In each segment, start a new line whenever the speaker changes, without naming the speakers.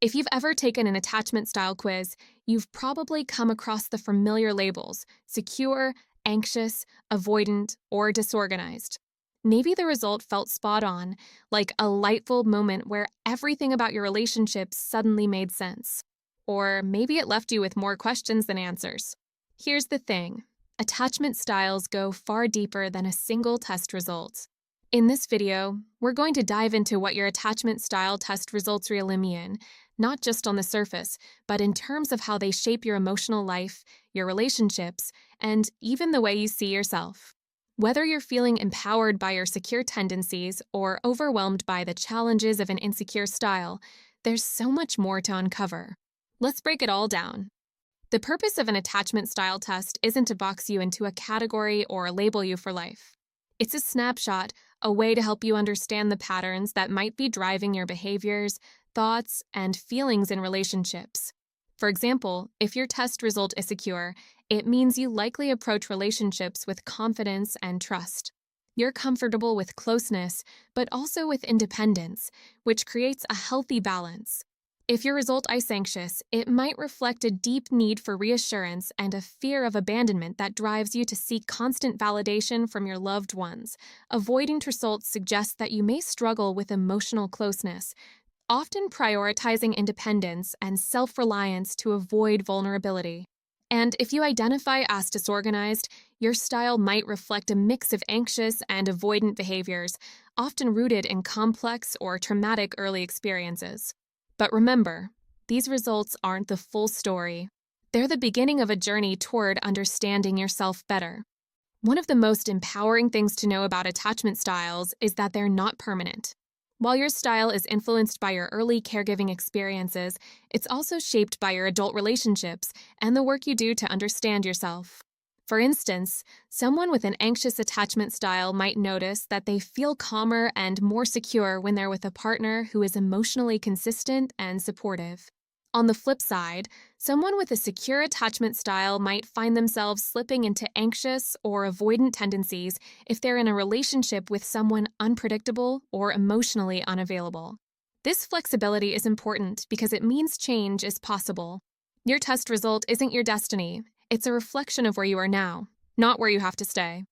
If you've ever taken an attachment style quiz, you've probably come across the familiar labels: secure, anxious, avoidant, or disorganized. Maybe the result felt spot on, like a light bulb moment where everything about your relationship suddenly made sense. Or maybe it left you with more questions than answers. Here's the thing: attachment styles go far deeper than a single test result. In this video, we're going to dive into what your attachment style test results really mean, not just on the surface, but in terms of how they shape your emotional life, your relationships, and even the way you see yourself. Whether you're feeling empowered by your secure tendencies or overwhelmed by the challenges of an insecure style, there's so much more to uncover. Let's break it all down. The purpose of an attachment style test isn't to box you into a category or label you for life. It's a snapshot, a way to help you understand the patterns that might be driving your behaviors, thoughts, and feelings in relationships. For example, if your test result is secure, it means you likely approach relationships with confidence and trust. You're comfortable with closeness, but also with independence, which creates a healthy balance. If your result is anxious, it might reflect a deep need for reassurance and a fear of abandonment that drives you to seek constant validation from your loved ones. Avoidant results suggest that you may struggle with emotional closeness, often prioritizing independence and self-reliance to avoid vulnerability. And if you identify as disorganized, your style might reflect a mix of anxious and avoidant behaviors, often rooted in complex or traumatic early experiences. But remember, these results aren't the full story. They're the beginning of a journey toward understanding yourself better. One of the most empowering things to know about attachment styles is that they're not permanent. While your style is influenced by your early caregiving experiences, it's also shaped by your adult relationships and the work you do to understand yourself. For instance, someone with an anxious attachment style might notice that they feel calmer and more secure when they're with a partner who is emotionally consistent and supportive. On the flip side, someone with a secure attachment style might find themselves slipping into anxious or avoidant tendencies if they're in a relationship with someone unpredictable or emotionally unavailable. This flexibility is important because it means change is possible. Your test result isn't your destiny. It's a reflection of where you are now, not where you have to stay.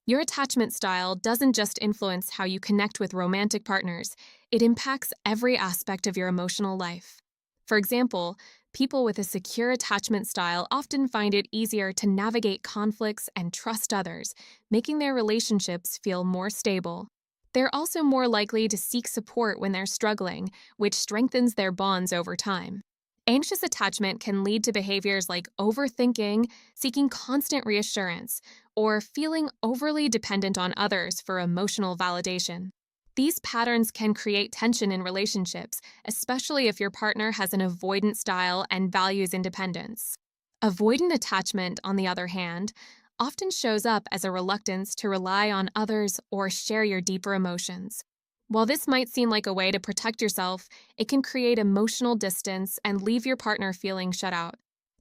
Your attachment style doesn't just influence how you connect with romantic partners, it impacts every aspect of your emotional life. For example, people with a secure attachment style often find it easier to navigate conflicts and trust others, making their relationships feel more stable. They're also more likely to seek support when they're struggling, which strengthens their bonds over time. Anxious attachment can lead to behaviors like overthinking, seeking constant reassurance, or feeling overly dependent on others for emotional validation. These patterns can create tension in relationships, especially if your partner has an avoidant style and values independence. Avoidant attachment, on the other hand, often shows up as a reluctance to rely on others or share your deeper emotions. While this might seem like a way to protect yourself, it can create emotional distance and leave your partner feeling shut out.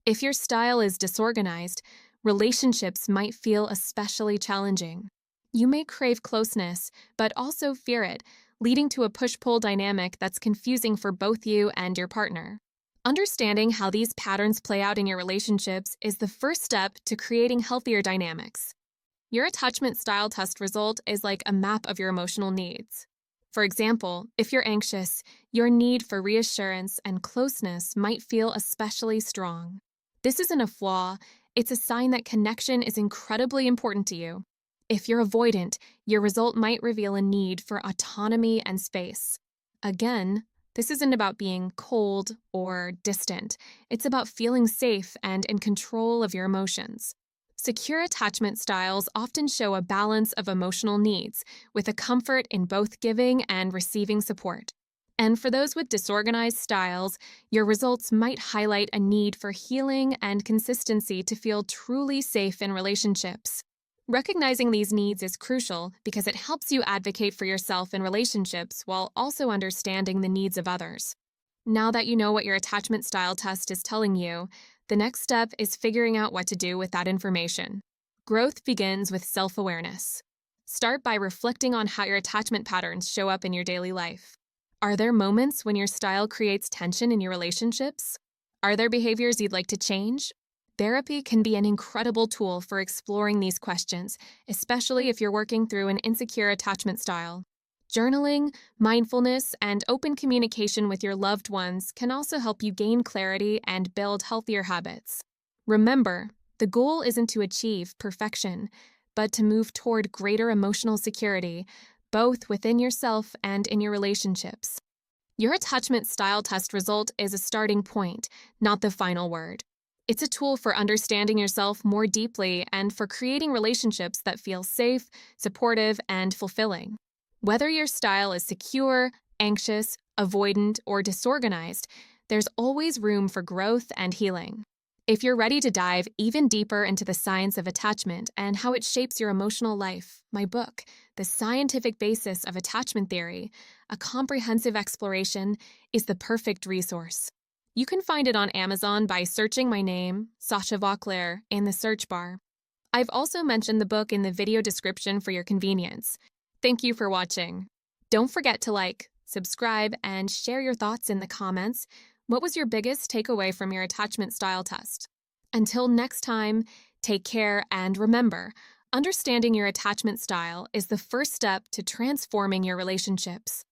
If your style is disorganized, relationships might feel especially challenging. You may crave closeness, but also fear it, leading to a push-pull dynamic that's confusing for both you and your partner. Understanding how these patterns play out in your relationships is the first step to creating healthier dynamics. Your attachment style test result is like a map of your emotional needs. For example, if you're anxious, your need for reassurance and closeness might feel especially strong. This isn't a flaw, it's a sign that connection is incredibly important to you. If you're avoidant, your result might reveal a need for autonomy and space. Again, this isn't about being cold or distant. It's about feeling safe and in control of your emotions. Secure attachment styles often show a balance of emotional needs, with a comfort in both giving and receiving support. And for those with disorganized styles, your results might highlight a need for healing and consistency to feel truly safe in relationships. Recognizing these needs is crucial because it helps you advocate for yourself in relationships while also understanding the needs of others. Now that you know what your attachment style test is telling you, the next step is figuring out what to do with that information. Growth begins with self-awareness. Start by reflecting on how your attachment patterns show up in your daily life. Are there moments when your style creates tension in your relationships? Are there behaviors you'd like to change? Therapy can be an incredible tool for exploring these questions, especially if you're working through an insecure attachment style. Journaling, mindfulness, and open communication with your loved ones can also help you gain clarity and build healthier habits. Remember, the goal isn't to achieve perfection, but to move toward greater emotional security, both within yourself and in your relationships. Your attachment style test result is a starting point, not the final word. It's a tool for understanding yourself more deeply and for creating relationships that feel safe, supportive, and fulfilling. Whether your style is secure, anxious, avoidant, or disorganized, there's always room for growth and healing. If you're ready to dive even deeper into the science of attachment and how it shapes your emotional life, my book, The Scientific Basis of Attachment Theory, a comprehensive exploration, is the perfect resource. You can find it on Amazon by searching my name, Sacha in the search bar. I've also mentioned the book in the video description for your convenience. Thank you for watching. Don't forget to like, subscribe, and share your thoughts in the comments. What was your biggest takeaway from your attachment style test? Until next time, take care and remember, understanding your attachment style is the first step to transforming your relationships.